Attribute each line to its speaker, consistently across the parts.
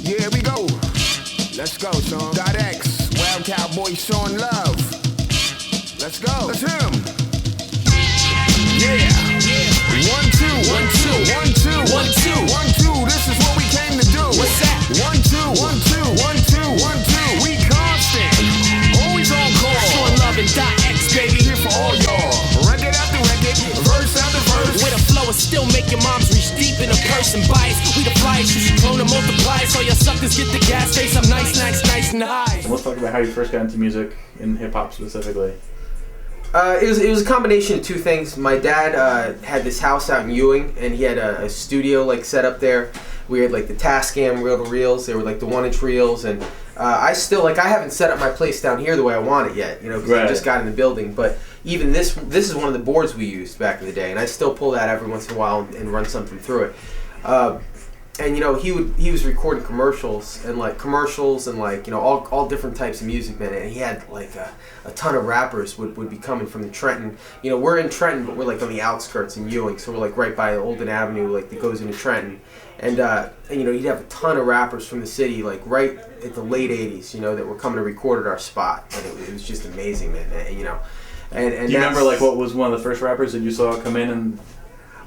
Speaker 1: Yeah, here we go. Let's go, Shawn. .X, Wild Cowboy Shawn Lov. Let's go. That's him. Yeah. 1, 2, 1, 2, 1, 2, 1, 2, 1, 2. This is what we came to do. What's that? 1, 2, 1, 2, 1, 2, 1, 2. We constant. Always on call. Shawn Lov and .X, baby. Here for all y'all. Record after record, verse after verse.
Speaker 2: With a flow and still make your moms reach deep in a person bias. We the flyers, you should clone and multiply. So your suckers get the gas face. I'm nice, nice, nice and high.
Speaker 3: Let's talk about how you first got into music, in hip hop specifically.
Speaker 4: It was a combination of two things. My dad had this house out in Ewing, and he had a studio like set up there. We had like the Tascam reel-to-reels. They were like the 1-inch reels, and I still I haven't set up my place down here the way I want it yet, because I just got in the building. But even this is one of the boards we used back in the day, and I still pull that every once in a while and run something through it. And he was recording commercials and all different types of music, man. And he had like a ton of rappers would be coming from the Trenton. We're in Trenton, but we're like on the outskirts in Ewing, so we're like right by Olden Avenue, like that goes into Trenton. And he'd have a ton of rappers from the city, like right at the late '80s, that were coming to record at our spot, and it was just amazing, man. And do
Speaker 3: you remember like what was one of the first rappers that you saw come in and?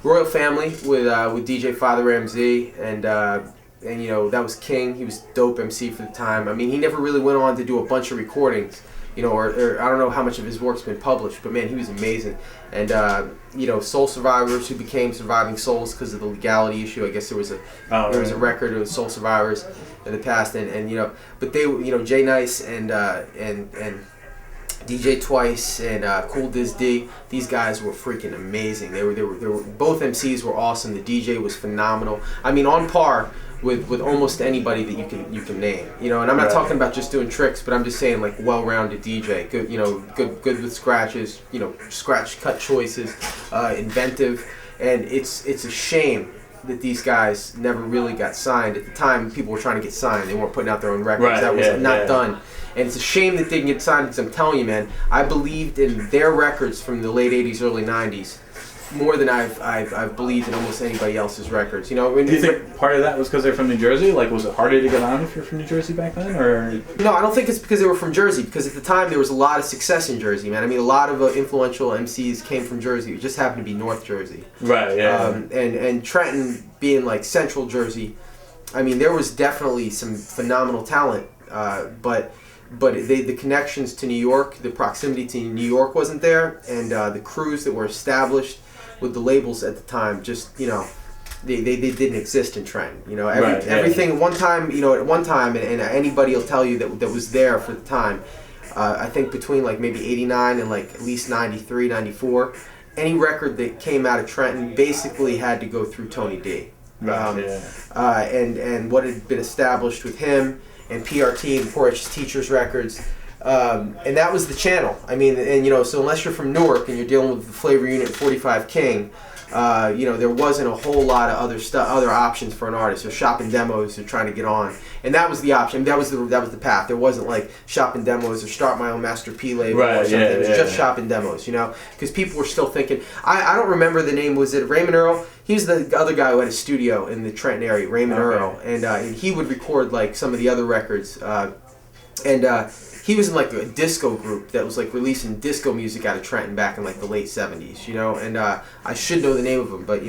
Speaker 4: Royal Family with DJ Father Ramsey, and that was King. He was dope MC for the time. I mean, he never really went on to do a bunch of recordings, or I don't know how much of his work's been published, but man, he was amazing. And Soul Survivors, who became Surviving Souls because of the legality issue. I guess there was a record of Soul Survivors in the past, but they Jay Nice and DJ Twice and Cool Diz D, these guys were freaking amazing. They were both MCs were awesome. The DJ was phenomenal. I mean, on par with almost anybody that you can name. And I'm not talking about just doing tricks, but I'm just saying like well-rounded DJ. Good, good with scratches. Scratch cut choices, inventive, and it's a shame that these guys never really got signed. At the time, people were trying to get signed. They weren't putting out their own records. That was not done. And it's a shame that they didn't get signed, because I'm telling you, man, I believed in their records from the late 80s, early 90s more than I've believed in almost anybody else's records. Do
Speaker 3: you think part of that was because they're from New Jersey? Like, was it harder to get on if you're from New Jersey back then, or?
Speaker 4: No, I don't think it's because they were from Jersey, because at the time there was a lot of success in Jersey, man. I mean, a lot of influential MCs came from Jersey. It just happened to be North Jersey.
Speaker 3: Right, yeah.
Speaker 4: And Trenton being like Central Jersey, I mean, there was definitely some phenomenal talent, but the connections to New York, the proximity to New York wasn't there, and the crews that were established with the labels at the time, just they didn't exist in Trenton. Everything at one time, and anybody will tell you that was there for the time. I think between like maybe '89 and like at least '93, '94, any record that came out of Trenton basically had to go through Tony D. And what had been established with him and PRT and Poor Rich's Teachers Records. And that was the channel. I mean, so unless you're from Newark and you're dealing with the Flavor Unit 45 King, there wasn't a whole lot of other options for an artist. They're shopping demos, they're trying to get on, and that was the option. That was the path. There wasn't like shopping demos or start my own Master P label or something. It was just shopping demos, because people were still thinking. I don't remember the name. Was it Raymond Earl? He was the other guy who had a studio in the Trenton area, Raymond Earl, and he would record like some of the other records. He was in like a disco group that was like releasing disco music out of Trenton back in like the late '70s, and I should know the name of him, but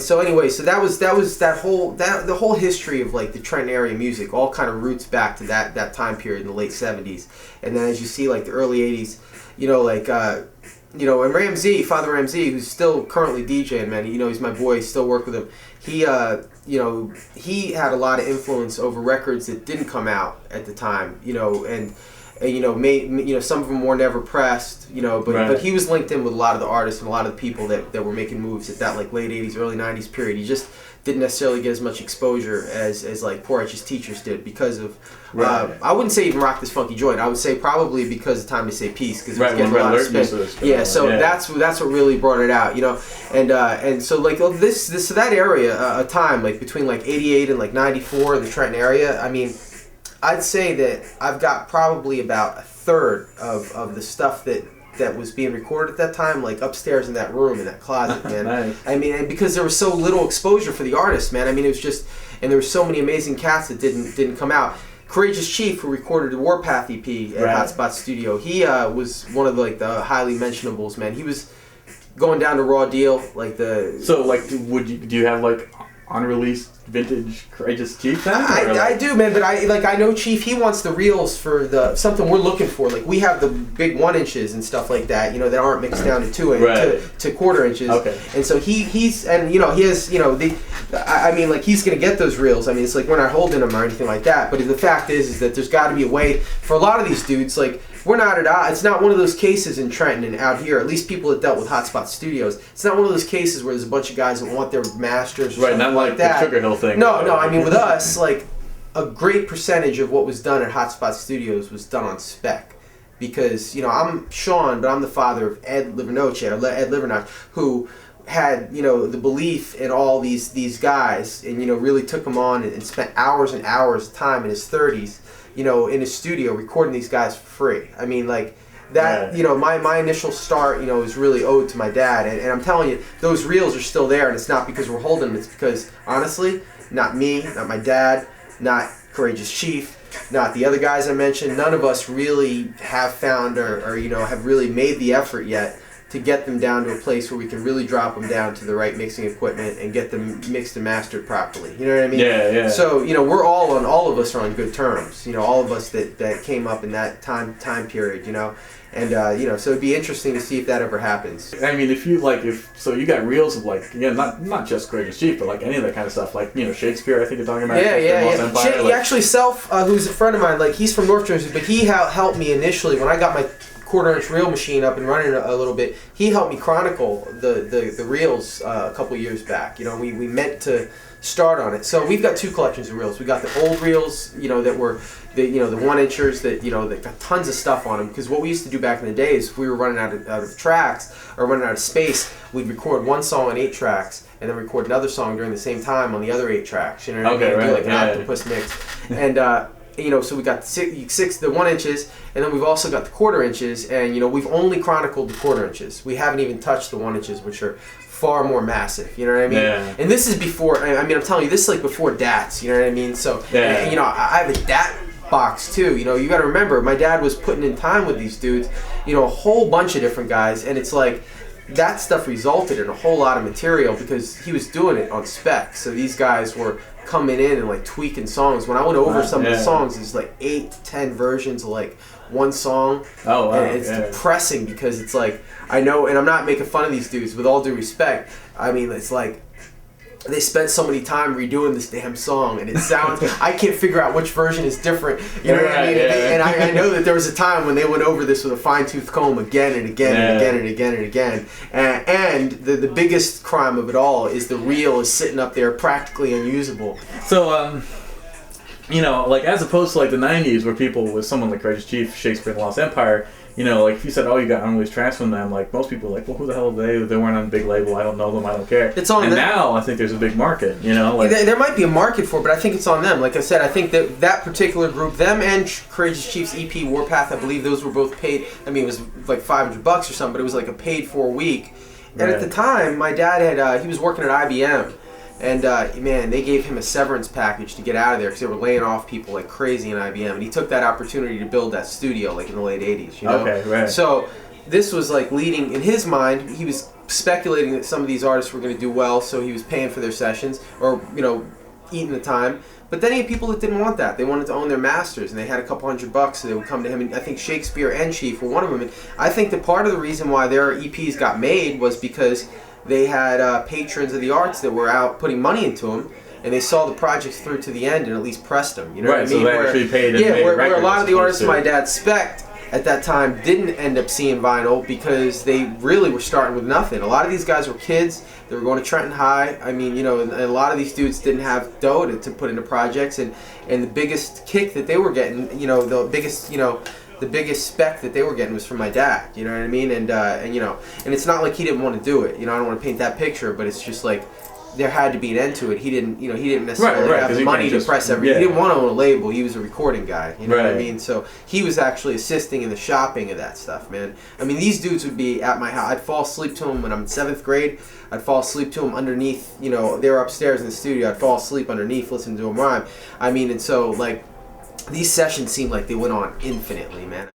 Speaker 4: so anyway, so the whole history of like the Trenton area music all kind of roots back to that time period in the late '70s, and then as you see like the early '80s, and Ramsey, Father Ramsey, who's still currently DJing, man, he's my boy, still work with him. He had a lot of influence over records that didn't come out at the time, and some of them were never pressed, but he was linked in with a lot of the artists and a lot of the people that were making moves at that like late 80s, early 90s period. He just didn't necessarily get as much exposure as like Poor Rich's Teachers did because of I wouldn't say even Rock This Funky Joint. I would say probably because of Time to Say Peace, because it was getting a lot of spin. That's what really brought it out, and so like this that area, a time like between like '88 and like '94 in the Trenton area. I mean, I'd say that I've got probably about a third of the stuff that that was being recorded at that time, like upstairs in that room, in that closet, man.
Speaker 3: Nice.
Speaker 4: I mean, and because there was so little exposure for the artist, man. I mean, it was just, and there were so many amazing cats that didn't come out. Courageous Chief, who recorded the Warpath EP at Hotspot Studio, he was one of the highly mentionables, man. He was going down to Raw Deal,
Speaker 3: So, like, do you have like unreleased vintage Courageous Chief then?
Speaker 4: I do, man, but I know Chief, he wants the reels for something we're looking for. Like, we have the big 1 inches and stuff like that, that aren't mixed down to 2 to quarter inches.
Speaker 3: Okay.
Speaker 4: And so he's he has, he's gonna get those reels. I mean, it's like we're not holding them or anything like that. But the fact is that there's got to be a way for a lot of these dudes. Like, we're not at all. It's not one of those cases in Trenton and out here. At least people that dealt with Hotspot Studios. It's not one of those cases where there's a bunch of guys that want their masters. Or
Speaker 3: not like
Speaker 4: that.
Speaker 3: The Sugar Hill thing.
Speaker 4: No. I mean, with us, like, a great percentage of what was done at Hotspot Studios was done on spec. Because, I'm Shawn, but I'm the father of Ed Livernoche, who had, the belief in all these guys and, really took them on and spent hours and hours of time in his 30s, in his studio recording these guys for free. I mean, like, that, my initial start, is really owed to my dad. And I'm telling you, those reels are still there, and it's not because we're holding them. It's because, honestly, not me, not my dad, not Courageous Chief, not the other guys I mentioned. None of us really have found or have really made the effort yet to get them down to a place where we can really drop them down to the right mixing equipment and get them mixed and mastered properly. You know what I mean?
Speaker 3: Yeah.
Speaker 4: So, we're all of us are on good terms. All of us that came up in that time period, And, so it'd be interesting to see if that ever happens.
Speaker 3: I mean, if you got reels of not just Courageous Chief, but like any of that kind of stuff, like, Shakespeare, I think you're talking about.
Speaker 4: Yeah. He actually who's a friend of mine, like, he's from North Jersey, but he helped me initially when I got my quarter-inch reel machine up and running a little bit. He helped me chronicle the reels a couple years back. We meant to start on it. So we've got 2 collections of reels. We got the old reels, that were the 1-inchers that got tons of stuff on them. Because what we used to do back in the days, if we were running out of tracks or running out of space, we'd record one song on 8 tracks and then record another song during the same time on the other 8 tracks. You know what I mean? Do like an octopus mix. And so we got the 1 inches, and then we've also got the quarter inches, and we've only chronicled the quarter inches. We haven't even touched the 1 inches, which are far more massive. You know what I mean?
Speaker 3: Yeah. And
Speaker 4: this is before. I mean, I'm telling you, this is like before DATs. You know what I mean? So and, I have a DAT box too. You got to remember, my dad was putting in time with these dudes. A whole bunch of different guys, and it's like that stuff resulted in a whole lot of material because he was doing it on spec. So these guys were coming in and like tweaking songs. When I went over some of the songs, there's like 8 to 10 versions of like one song.
Speaker 3: Oh, wow.
Speaker 4: And it's depressing because it's like, I know, and I'm not making fun of these dudes, with all due respect. I mean, it's like they spent so many time redoing this damn song, and it sounds, I can't figure out which version is different. You know what I mean?
Speaker 3: Yeah.
Speaker 4: And I know that there was a time when they went over this with a fine-tooth comb again and again and again and again and again. And the biggest crime of it all is the reel is sitting up there practically unusable.
Speaker 3: So, like, as opposed to like the 90s where people with someone like Courageous Chief, Shakespeare and the Lost Empire, like if you said, oh, you got unreleased tracks from them, like most people are like, well, who the hell are they? They weren't on a big label. I don't know them. I don't care.
Speaker 4: It's on
Speaker 3: and
Speaker 4: them.
Speaker 3: Now I think there's a big market. Like,
Speaker 4: there might be a market for it, but I think it's on them. Like I said, I think that particular group, them and Courageous Chief's EP Warpath, I believe those were both paid. I mean, it was like $500 or something, but it was like a paid for a week. And at the time, my dad had he was working at IBM. And, man, they gave him a severance package to get out of there because they were laying off people like crazy in IBM. And he took that opportunity to build that studio, like, in the late 80s,
Speaker 3: Okay, right.
Speaker 4: So this was, like, leading, in his mind, he was speculating that some of these artists were going to do well, so he was paying for their sessions or, eating the time. But then he had people that didn't want that. They wanted to own their masters, and they had a couple $100, so they would come to him. And I think Shakespeare and Chief were one of them. And I think that part of the reason why their EPs got made was because they had patrons of the arts that were out putting money into them, and they saw the projects through to the end and at least pressed them. You know what I mean?
Speaker 3: So they actually paid.
Speaker 4: Where a lot of the artists my dad spec'd at that time didn't end up seeing vinyl because they really were starting with nothing. A lot of these guys were kids. They were going to Trenton High. I mean, and a lot of these dudes didn't have dough to put into projects, and the biggest kick that they were getting, the biggest spec that they were getting was from my dad. You know what I mean? And it's not like he didn't want to do it. I don't want to paint that picture, but it's just like, there had to be an end to it. He didn't necessarily
Speaker 3: Right,
Speaker 4: have
Speaker 3: 'cause
Speaker 4: the
Speaker 3: he
Speaker 4: money
Speaker 3: can't
Speaker 4: to
Speaker 3: just-
Speaker 4: press everything.
Speaker 3: yeah.
Speaker 4: He didn't want to own a label. He was a recording guy. You know what I
Speaker 3: Right.
Speaker 4: mean? So he was actually assisting in the shopping of that stuff, man. I mean, these dudes would be at my house. I'd fall asleep to them when I'm in 7th grade. I'd fall asleep to them underneath, they were upstairs in the studio. I'd fall asleep underneath listening to them rhyme. I mean, and so, like, these sessions seemed like they went on infinitely, man.